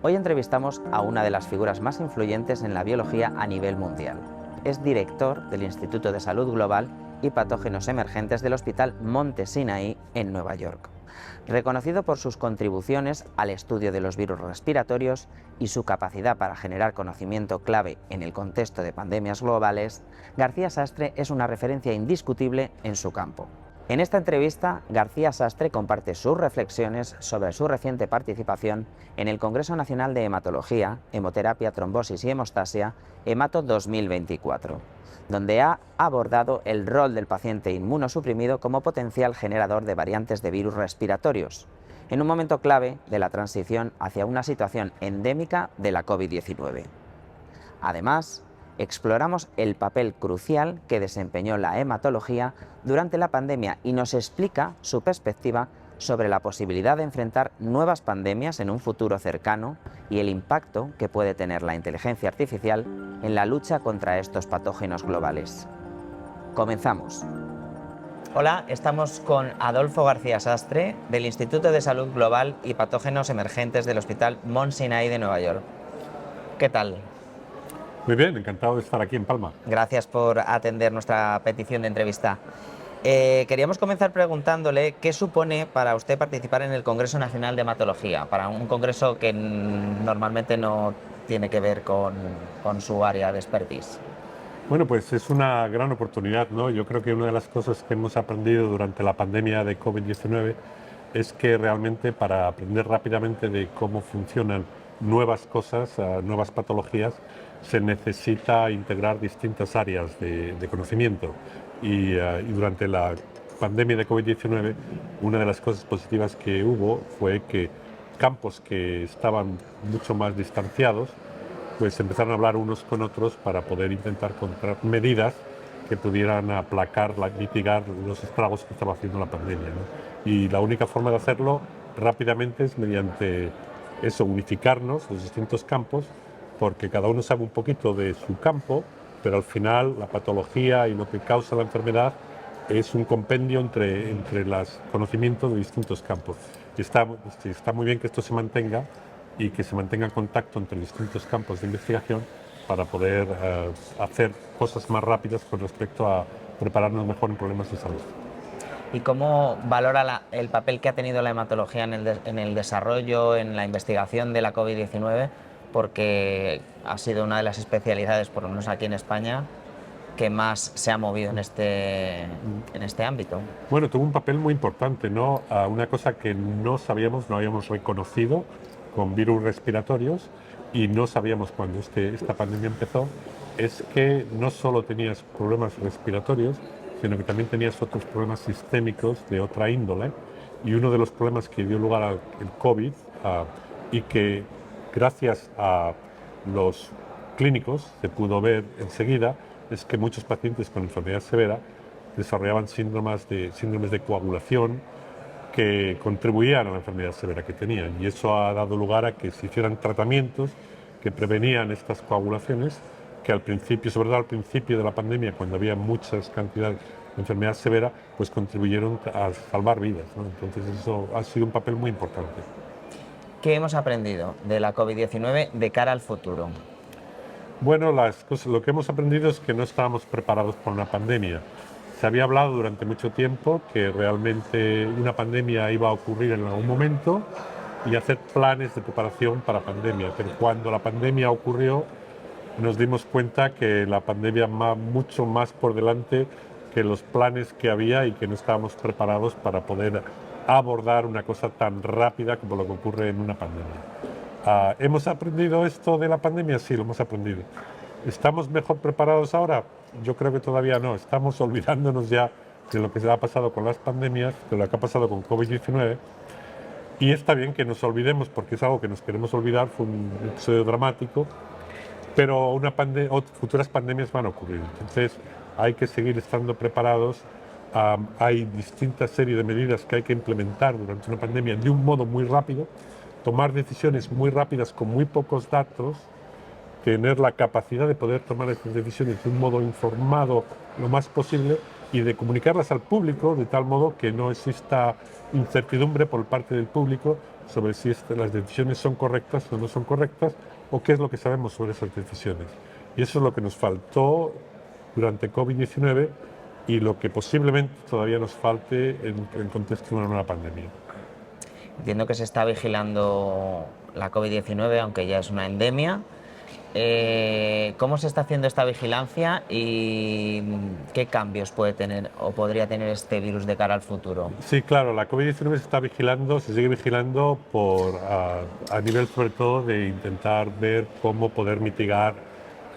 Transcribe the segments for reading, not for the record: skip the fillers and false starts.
Hoy entrevistamos a una de las figuras más influyentes en la biología a nivel mundial. Es director del Instituto de Salud Global y Patógenos Emergentes del Hospital Monte Sinaí en Nueva York. Reconocido por sus contribuciones al estudio de los virus respiratorios y su capacidad para generar conocimiento clave en el contexto de pandemias globales, García Sastre es una referencia indiscutible en su campo. En esta entrevista, García Sastre comparte sus reflexiones sobre su reciente participación en el Congreso Nacional de Hematología, Hemoterapia, Trombosis y Hemostasia, Hemato 2024, donde ha abordado el rol del paciente inmunosuprimido como potencial generador de variantes de virus respiratorios, en un momento clave de la transición hacia una situación endémica de la COVID-19. Además, exploramos el papel crucial que desempeñó la hematología durante la pandemia y nos explica su perspectiva sobre la posibilidad de enfrentar nuevas pandemias en un futuro cercano y el impacto que puede tener la inteligencia artificial en la lucha contra estos patógenos globales. Comenzamos. Hola, estamos con Adolfo García Sastre del Instituto de Salud Global y Patógenos Emergentes del Hospital Mount Sinai de Nueva York. ¿Qué tal? Muy bien, encantado de estar aquí en Palma. Gracias por atender nuestra petición de entrevista. Queríamos comenzar preguntándole qué supone para usted participar en el Congreso Nacional de Hematología, para un congreso que normalmente no tiene que ver con su área de expertise. Bueno, pues es una gran oportunidad, ¿no? Yo creo que una de las cosas que hemos aprendido durante la pandemia de COVID-19 es que realmente para aprender rápidamente de cómo funcionan nuevas cosas, nuevas patologías, se necesita integrar distintas áreas de conocimiento. Y durante la pandemia de COVID-19, una de las cosas positivas que hubo fue que campos que estaban mucho más distanciados, pues empezaron a hablar unos con otros para poder intentar encontrar medidas que pudieran aplacar, mitigar los estragos que estaba haciendo la pandemia, ¿no? Y la única forma de hacerlo rápidamente es mediante eso, unificarnos los distintos campos, porque cada uno sabe un poquito de su campo, pero al final la patología y lo que causa la enfermedad es un compendio entre los conocimientos de distintos campos. Y está muy bien que esto se mantenga y que se mantenga en contacto entre distintos campos de investigación para poder hacer cosas más rápidas con respecto a prepararnos mejor en problemas de salud. ¿Y cómo valora el papel que ha tenido la hematología en el desarrollo, en la investigación de la COVID-19? Porque ha sido una de las especialidades, por lo menos aquí en España, que más se ha movido en este ámbito. Bueno, tuvo un papel muy importante, ¿no? Una cosa que no sabíamos, no habíamos reconocido con virus respiratorios y no sabíamos cuando esta pandemia empezó, es que no solo tenías problemas respiratorios, sino que también tenías otros problemas sistémicos de otra índole. Y uno de los problemas que dio lugar al COVID y que gracias a los clínicos se pudo ver enseguida es que muchos pacientes con enfermedad severa desarrollaban síndromes de coagulación que contribuían a la enfermedad severa que tenían, y eso ha dado lugar a que se hicieran tratamientos que prevenían estas coagulaciones, que al principio, sobre todo al principio de la pandemia, cuando había muchas cantidades de enfermedad severa, pues contribuyeron a salvar vidas, ¿no? Entonces eso ha sido un papel muy importante. ¿Qué hemos aprendido de la COVID-19 de cara al futuro? Bueno, lo que hemos aprendido es que no estábamos preparados para una pandemia. Se había hablado durante mucho tiempo que realmente una pandemia iba a ocurrir en algún momento y hacer planes de preparación para pandemia. Pero cuando la pandemia ocurrió, nos dimos cuenta que la pandemia va mucho más por delante que los planes que había y que no estábamos preparados para poder abordar una cosa tan rápida como lo que ocurre en una pandemia. ¿Hemos aprendido esto de la pandemia? Sí, lo hemos aprendido. ¿Estamos mejor preparados ahora? Yo creo que todavía no. Estamos olvidándonos ya de lo que se ha pasado con las pandemias, de lo que ha pasado con COVID-19. Y está bien que nos olvidemos porque es algo que nos queremos olvidar, fue un episodio dramático, pero futuras pandemias van a ocurrir. Entonces hay que seguir estando preparados. Hay distintas series de medidas que hay que implementar durante una pandemia de un modo muy rápido, tomar decisiones muy rápidas con muy pocos datos, tener la capacidad de poder tomar estas decisiones de un modo informado lo más posible y de comunicarlas al público de tal modo que no exista incertidumbre por parte del público sobre si las decisiones son correctas o no son correctas o qué es lo que sabemos sobre esas decisiones. Y eso es lo que nos faltó durante COVID-19 y lo que posiblemente todavía nos falte en el contexto de una nueva pandemia. Entiendo que se está vigilando la COVID-19, aunque ya es una endemia. ¿Cómo se está haciendo esta vigilancia y qué cambios puede tener o podría tener este virus de cara al futuro? Sí, claro, la COVID-19 se está vigilando, se sigue vigilando a nivel sobre todo de intentar ver cómo poder mitigar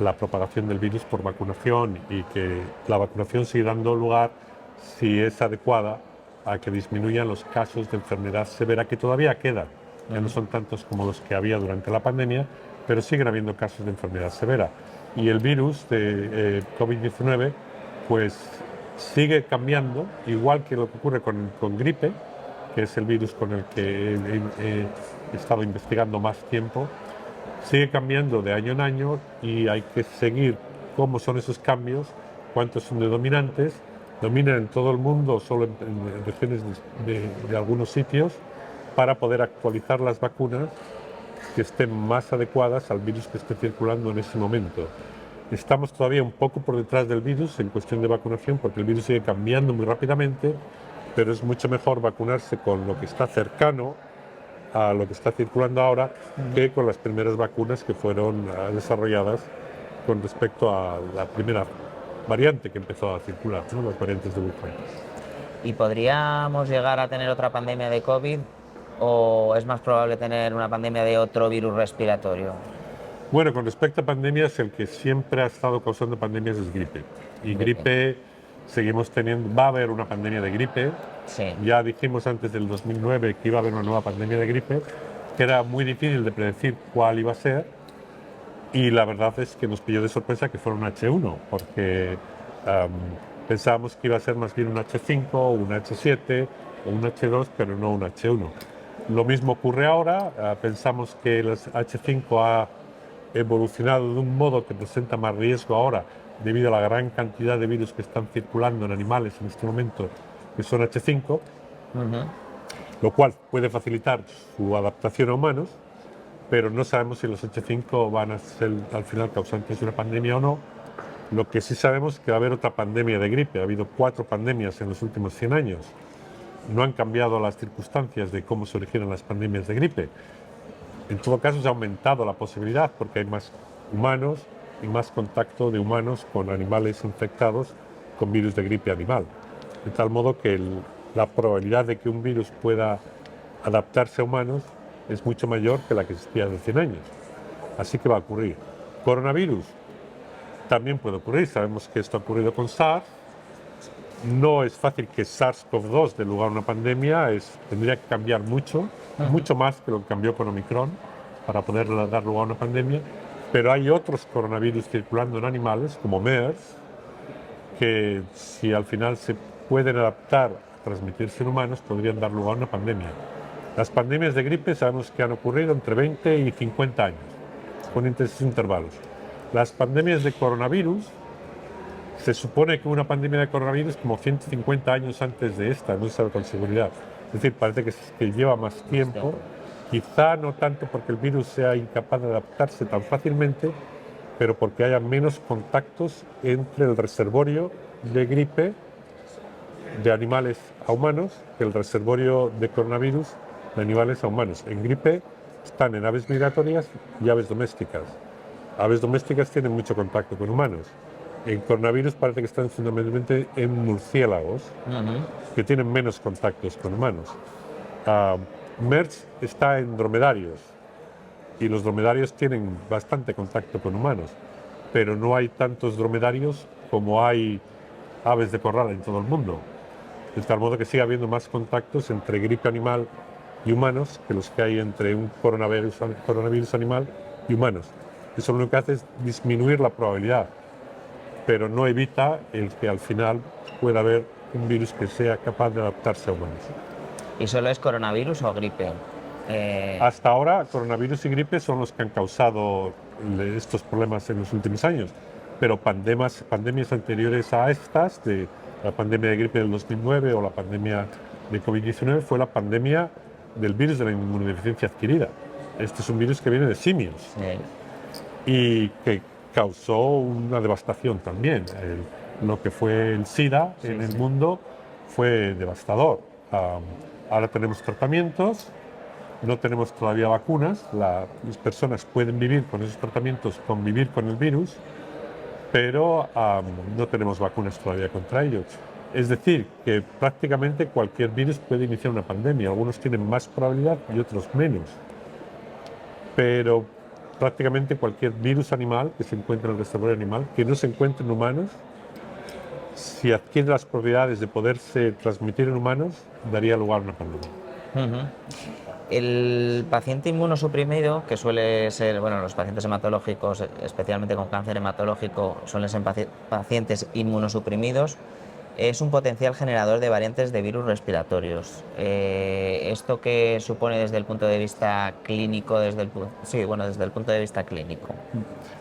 la propagación del virus por vacunación y que la vacunación siga dando lugar, si es adecuada, a que disminuyan los casos de enfermedad severa que todavía quedan. Ya no son tantos como los que había durante la pandemia, pero siguen habiendo casos de enfermedad severa. Y el virus de COVID-19 pues sigue cambiando, igual que lo que ocurre con gripe, que es el virus con el que he estado investigando más tiempo. Sigue cambiando de año en año y hay que seguir cómo son esos cambios, cuántos son de dominantes, dominan en todo el mundo, solo en regiones de algunos sitios, para poder actualizar las vacunas que estén más adecuadas al virus que esté circulando en ese momento. Estamos todavía un poco por detrás del virus en cuestión de vacunación, porque el virus sigue cambiando muy rápidamente, pero es mucho mejor vacunarse con lo que está cercano a lo que está circulando ahora que con las primeras vacunas que fueron desarrolladas con respecto a la primera variante que empezó a circular, ¿no? Las variantes de Wuhan. ¿Y podríamos llegar a tener otra pandemia de COVID o es más probable tener una pandemia de otro virus respiratorio? Bueno, con respecto a pandemias, el que siempre ha estado causando pandemias es gripe. Y gripe seguimos teniendo, va a haber una pandemia de gripe. Sí. Ya dijimos antes del 2009 que iba a haber una nueva pandemia de gripe, que era muy difícil de predecir cuál iba a ser. Y la verdad es que nos pilló de sorpresa que fuera un H1, porque pensábamos que iba a ser más bien un H5, un H7 o un H2, pero no un H1. Lo mismo ocurre ahora. Pensamos que el H5 ha evolucionado de un modo que presenta más riesgo ahora debido a la gran cantidad de virus que están circulando en animales en este momento, que son H5, lo cual puede facilitar su adaptación a humanos, pero no sabemos si los H5 van a ser al final causantes de una pandemia o no. Lo que sí sabemos es que va a haber otra pandemia de gripe. Ha habido 4 pandemias en los últimos 100 años. No han cambiado las circunstancias de cómo se originan las pandemias de gripe. En todo caso, se ha aumentado la posibilidad porque hay más humanos y más contacto de humanos con animales infectados con virus de gripe animal. De tal modo que la probabilidad de que un virus pueda adaptarse a humanos es mucho mayor que la que existía hace 100 años. Así que va a ocurrir. Coronavirus también puede ocurrir. Sabemos que esto ha ocurrido con SARS. No es fácil que SARS-CoV-2 dé lugar a una pandemia, tendría que cambiar mucho, mucho más que lo que cambió con Omicron para poder dar lugar a una pandemia, pero hay otros coronavirus circulando en animales, como MERS, que si al final se pueden adaptar a transmitirse en humanos, podrían dar lugar a una pandemia. Las pandemias de gripe sabemos que han ocurrido entre 20 y 50 años, con intensos intervalos. Las pandemias de coronavirus, se supone que una pandemia de coronavirus como 150 años antes de esta, no se sabe con seguridad. Es decir, parece que lleva más tiempo, quizá no tanto porque el virus sea incapaz de adaptarse tan fácilmente, pero porque haya menos contactos entre el reservorio de gripe de animales a humanos que el reservorio de coronavirus de animales a humanos. En gripe están en aves migratorias y aves domésticas. Aves domésticas tienen mucho contacto con humanos. En coronavirus parece que están fundamentalmente en murciélagos, que tienen menos contactos con humanos. MERS está en dromedarios, y los dromedarios tienen bastante contacto con humanos, pero no hay tantos dromedarios como hay aves de corral en todo el mundo. De tal modo que sigue habiendo más contactos entre gripe animal y humanos que los que hay entre un coronavirus animal y humanos. Eso lo único que hace es disminuir la probabilidad, pero no evita el que al final pueda haber un virus que sea capaz de adaptarse a humanos. ¿Y solo es coronavirus o gripe? Hasta ahora, coronavirus y gripe son los que han causado estos problemas en los últimos años, pero pandemias anteriores a estas, de La pandemia de gripe del 2009 o la pandemia de COVID-19 fue la pandemia del virus de la inmunodeficiencia adquirida. Este es un virus que viene de simios y que causó una devastación también. Lo que fue el SIDA en el mundo fue devastador. Ahora tenemos tratamientos, no tenemos todavía vacunas, las personas pueden vivir con esos tratamientos, convivir con el virus, pero no tenemos vacunas todavía contra ellos. Es decir, que prácticamente cualquier virus puede iniciar una pandemia. Algunos tienen más probabilidad y otros menos. Pero prácticamente cualquier virus animal que se encuentra en el reservorio animal, que no se encuentre en humanos, si adquiere las propiedades de poderse transmitir en humanos, daría lugar a una pandemia. El paciente inmunosuprimido, que suele ser, bueno, los pacientes hematológicos, especialmente con cáncer hematológico, suelen ser pacientes inmunosuprimidos, es un potencial generador de variantes de virus respiratorios. ¿Esto qué supone desde el punto de vista clínico? Desde el punto de vista clínico.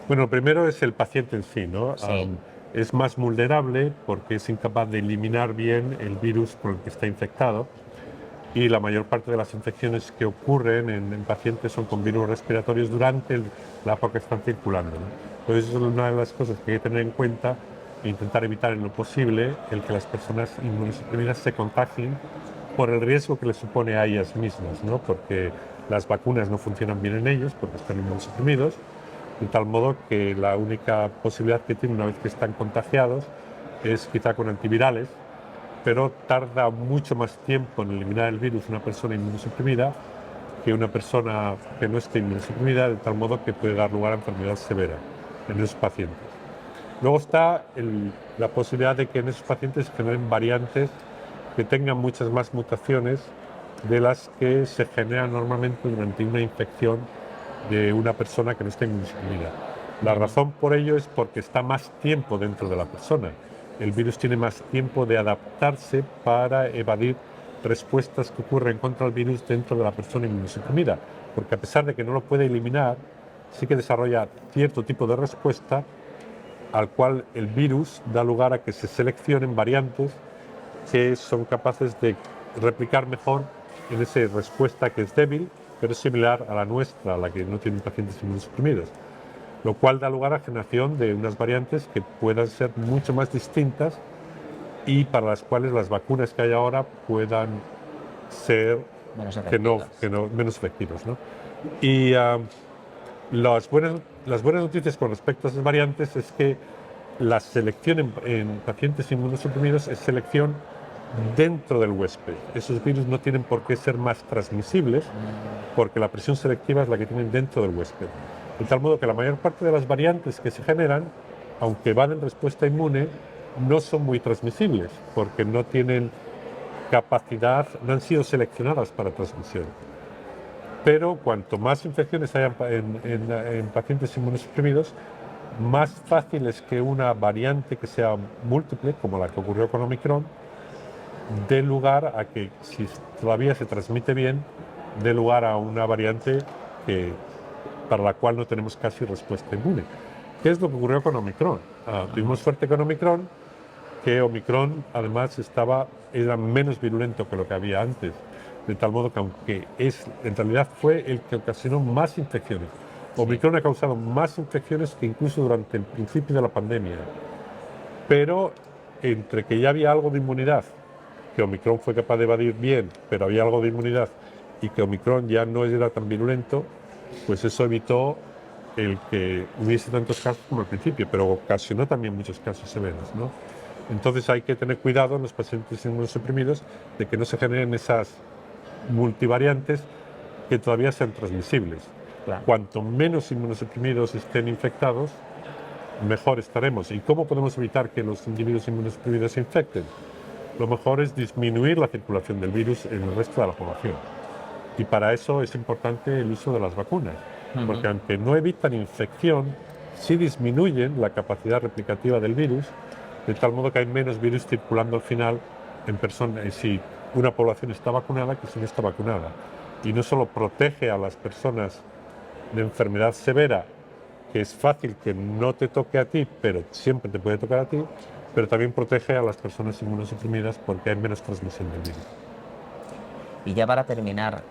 Bueno, lo primero es el paciente en sí, ¿no? Sí. Es más vulnerable porque es incapaz de eliminar bien el virus con el que está infectado. Y la mayor parte de las infecciones que ocurren en pacientes son con virus respiratorios durante la época que están circulando, ¿no? Entonces, eso es una de las cosas que hay que tener en cuenta e intentar evitar en lo posible el que las personas inmunosuprimidas se contagien por el riesgo que les supone a ellas mismas, ¿no? Porque las vacunas no funcionan bien en ellos porque están inmunosuprimidos, de tal modo que la única posibilidad que tienen una vez que están contagiados es quizá con antivirales, pero tarda mucho más tiempo en eliminar el virus una persona inmunosuprimida que una persona que no esté inmunosuprimida, de tal modo que puede dar lugar a enfermedad severa en esos pacientes. Luego está la posibilidad de que en esos pacientes generen variantes que tengan muchas más mutaciones de las que se generan normalmente durante una infección de una persona que no esté inmunosuprimida. La razón por ello es porque está más tiempo dentro de la persona. El virus tiene más tiempo de adaptarse para evadir respuestas que ocurren contra el virus dentro de la persona inmunosuprimida, porque a pesar de que no lo puede eliminar, sí que desarrolla cierto tipo de respuesta al cual el virus da lugar a que se seleccionen variantes que son capaces de replicar mejor en esa respuesta que es débil, pero es similar a la nuestra, a la que no tienen pacientes inmunosuprimidos, lo cual da lugar a la generación de unas variantes que puedan ser mucho más distintas y para las cuales las vacunas que hay ahora puedan ser menos efectivas, ¿no? Y las buenas noticias con respecto a esas variantes es que la selección en pacientes inmunosuprimidos es selección dentro del huésped. Esos virus no tienen por qué ser más transmisibles porque la presión selectiva es la que tienen dentro del huésped. De tal modo que la mayor parte de las variantes que se generan, aunque van en respuesta inmune, no son muy transmisibles porque no tienen capacidad, no han sido seleccionadas para transmisión. Pero cuanto más infecciones haya en pacientes inmunosuprimidos, más fácil es que una variante que sea múltiple, como la que ocurrió con Omicron, dé lugar a que, si todavía se transmite bien, dé lugar a una variante para la cual no tenemos casi respuesta inmune. ¿Qué es lo que ocurrió con Omicron? Tuvimos suerte con Omicron, que Omicron además era menos virulento que lo que había antes, de tal modo que aunque en realidad fue el que ocasionó más infecciones. Omicron ha causado más infecciones que incluso durante el principio de la pandemia, pero entre que ya había algo de inmunidad, que Omicron fue capaz de evadir bien, pero había algo de inmunidad, y que Omicron ya no era tan virulento, pues eso evitó el que hubiese tantos casos como al principio, pero ocasionó también muchos casos severos, ¿no? Entonces hay que tener cuidado en los pacientes inmunosuprimidos de que no se generen esas multivariantes que todavía sean transmisibles. Claro. Cuanto menos inmunosuprimidos estén infectados, mejor estaremos. ¿Y cómo podemos evitar que los individuos inmunosuprimidos se infecten? Lo mejor es disminuir la circulación del virus en el resto de la población. Y para eso es importante el uso de las vacunas, porque aunque no evitan infección, sí disminuyen la capacidad replicativa del virus, de tal modo que hay menos virus circulando al final en personas, si una población está vacunada que si no está vacunada. Y no solo protege a las personas de enfermedad severa, que es fácil que no te toque a ti, pero siempre te puede tocar a ti, pero también protege a las personas inmunosuprimidas porque hay menos transmisión del virus. Y ya para terminar,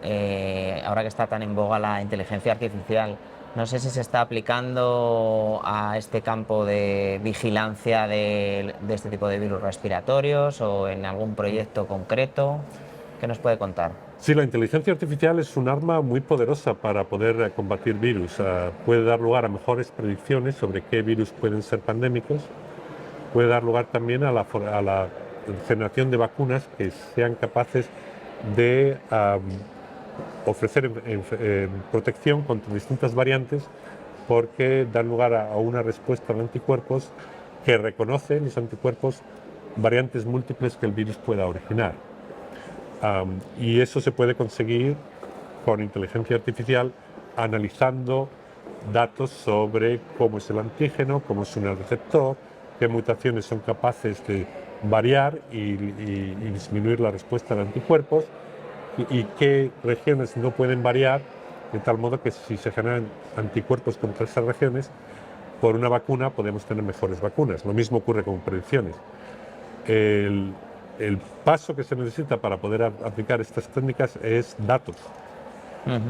ahora que está tan en boga la inteligencia artificial, no sé si se está aplicando a este campo de vigilancia de este tipo de virus respiratorios o en algún proyecto concreto. ¿Qué nos puede contar? Sí, la inteligencia artificial es un arma muy poderosa para poder combatir virus. Puede dar lugar a mejores predicciones sobre qué virus pueden ser pandémicos. Puede dar lugar también a la generación de vacunas que sean capaces de ofrecer protección contra distintas variantes, porque dan lugar a una respuesta de anticuerpos que reconocen los anticuerpos variantes múltiples que el virus pueda originar. Y eso se puede conseguir con inteligencia artificial analizando datos sobre cómo es el antígeno, cómo es el receptor, qué mutaciones son capaces de variar y disminuir la respuesta de anticuerpos y qué regiones no pueden variar, de tal modo que si se generan anticuerpos contra esas regiones, por una vacuna podemos tener mejores vacunas. Lo mismo ocurre con predicciones. El paso que se necesita para poder aplicar estas técnicas es datos,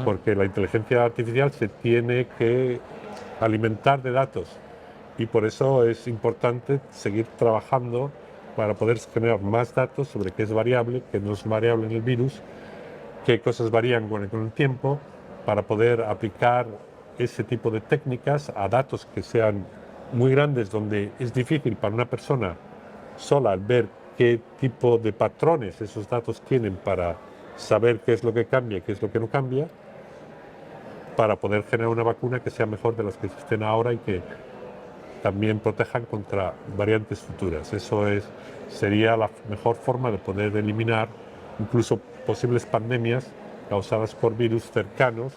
porque la inteligencia artificial se tiene que alimentar de datos y por eso es importante seguir trabajando para poder generar más datos sobre qué es variable, qué no es variable en el virus, qué cosas varían con el tiempo, para poder aplicar ese tipo de técnicas a datos que sean muy grandes, donde es difícil para una persona sola ver qué tipo de patrones esos datos tienen para saber qué es lo que cambia y qué es lo que no cambia, para poder generar una vacuna que sea mejor de las que existen ahora y que también protejan contra variantes futuras. Eso sería la mejor forma de poder eliminar incluso posibles pandemias causadas por virus cercanos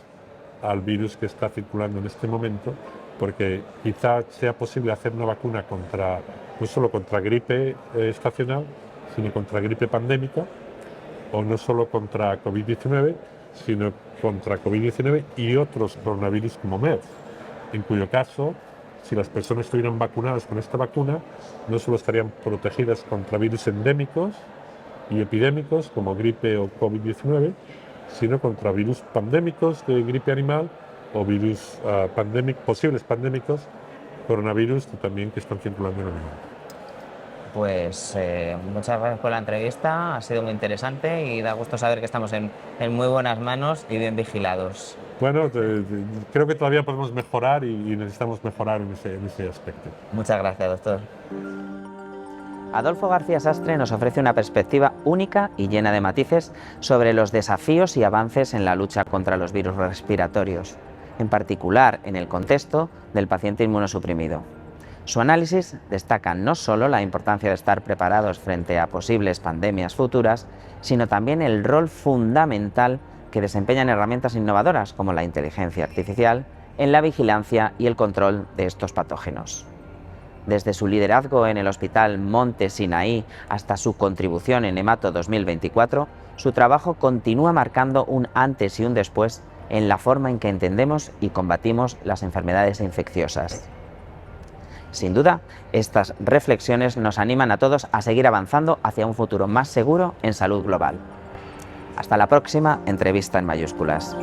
al virus que está circulando en este momento, porque quizá sea posible hacer una vacuna no solo contra gripe estacional, sino contra gripe pandémica, o no solo contra COVID-19, sino contra COVID-19 y otros coronavirus como MERS, en cuyo caso, si las personas estuvieran vacunadas con esta vacuna, no solo estarían protegidas contra virus endémicos y epidémicos como gripe o COVID-19, sino contra virus pandémicos de gripe animal o virus posibles pandémicos, coronavirus también que están circulando en el mundo. Pues muchas gracias por la entrevista, ha sido muy interesante y da gusto saber que estamos en muy buenas manos y bien vigilados. Bueno, creo que todavía podemos mejorar y necesitamos mejorar en ese aspecto. Muchas gracias, doctor. Adolfo García Sastre nos ofrece una perspectiva única y llena de matices sobre los desafíos y avances en la lucha contra los virus respiratorios, en particular en el contexto del paciente inmunosuprimido. Su análisis destaca no solo la importancia de estar preparados frente a posibles pandemias futuras, sino también el rol fundamental que desempeñan herramientas innovadoras como la inteligencia artificial en la vigilancia y el control de estos patógenos. Desde su liderazgo en el Hospital Monte Sinaí hasta su contribución en Hemato 2024, su trabajo continúa marcando un antes y un después en la forma en que entendemos y combatimos las enfermedades infecciosas. Sin duda, estas reflexiones nos animan a todos a seguir avanzando hacia un futuro más seguro en salud global. Hasta la próxima entrevista en mayúsculas.